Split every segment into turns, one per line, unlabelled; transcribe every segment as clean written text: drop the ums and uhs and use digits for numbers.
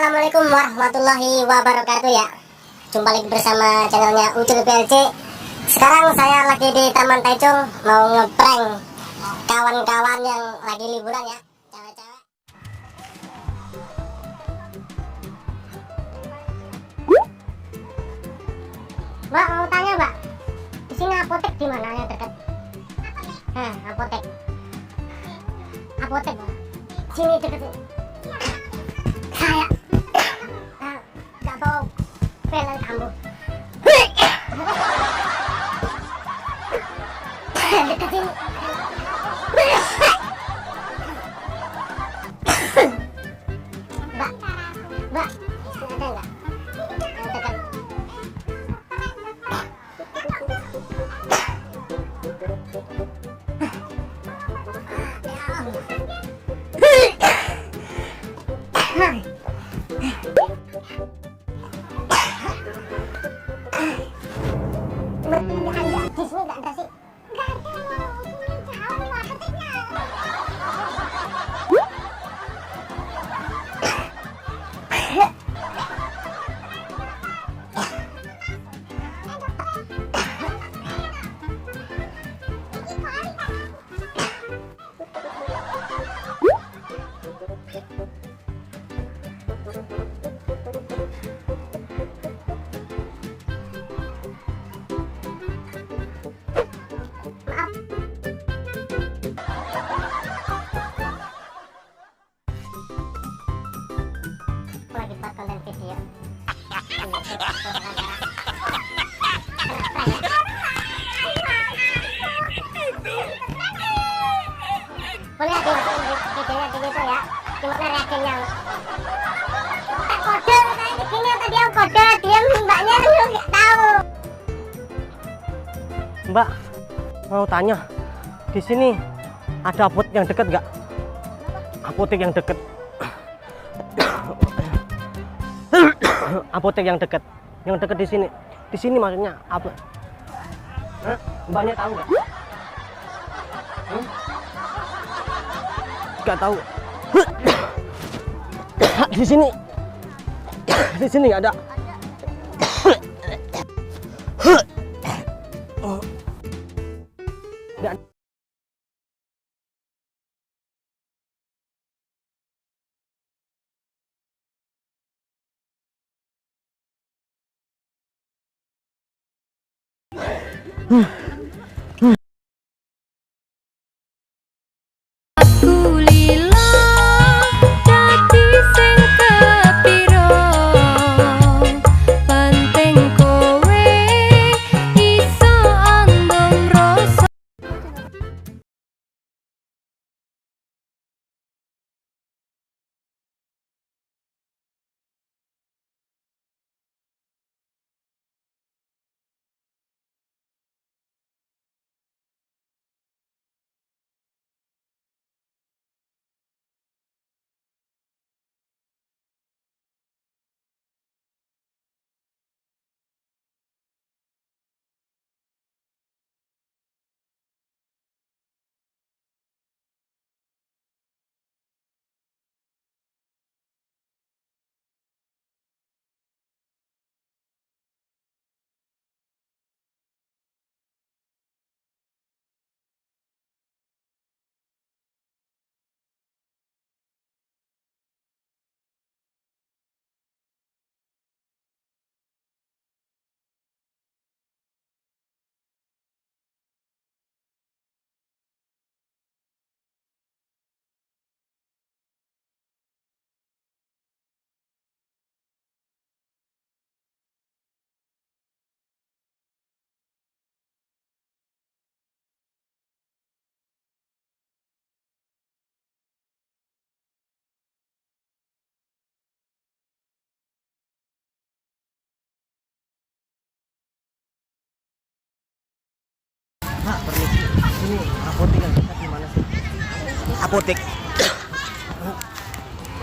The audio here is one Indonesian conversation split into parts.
Assalamualaikum warahmatullahi wabarakatuh ya. Jumpa lagi bersama channelnya Ucul PLC. Sekarang saya lagi di Taman Taicung, mau ngeprank kawan-kawan yang lagi liburan ya, cewek-cewek. Mbak, mau tanya Mbak, di sini apotek di mana yang dekat? Apotek. Apotek Mbak. Sini dekat sini. Saya nggak tahu pelan kamu. Dekat sini. Mbak, Mbak, ada nggak? Yang dekat. Di sini nggak ada sih. Nggak ada loh, sini jauh lah petiknya. Lagi buat konten video. Boleh dimasukin videonya di situ ya. Gimana reaksinya? Kode katanya gini, tadi yang kode dia mbaknya nggak tahu.
Mbak, mau tanya, di sini ada apotek yang dekat nggak? Apotek yang dekat. Apotek yang dekat di sini. Di sini maksudnya apa? Mbaknya tahu nggak? Nggak tahu. Di sini nggak ada. Nggak. Pak, permisi. Ini apotek yang dekat di mana sih? Apotek.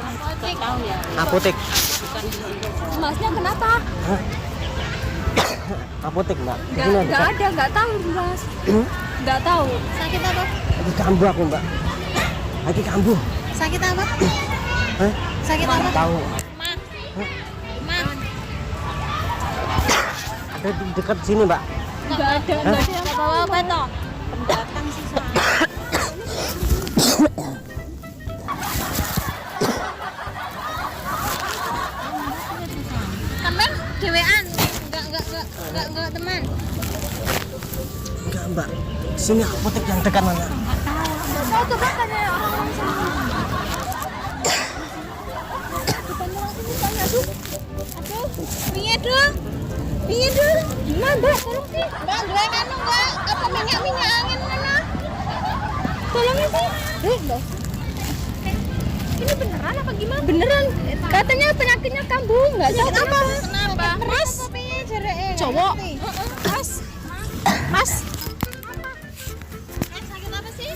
Apotek tahu ya.
Apotek.
Masnya kenapa?
Apotek, Mbak. Di sini
Nggak ada, nggak tahu Mas. Nggak tahu. Sakit apa?
Lagi kambuh aku, Mbak. Lagi kambuh.
Sakit apa?
Hah?
Sakit apa?
Tahu.
Ma.
Ada di dekat sini, Mbak.
Enggak ada yang bawa apa toh? Pendatang sih sana. Teman dewean. Enggak teman.
Enggak, Mbak. Sini apotek yang dekat mana?
Saya tuh katanya orang-orang sana. Piye dong? Gimana, Mbak? Tolong sih. Mbak, duwe anu enggak? Apa minyak angin mana? Tolongin sih. Loh. Ini beneran apa gimana? Beneran. Katanya penyakitnya kambuh, enggak tahu apa. Kenapa? Mas. Cowok. Mas. Sakit apa sih?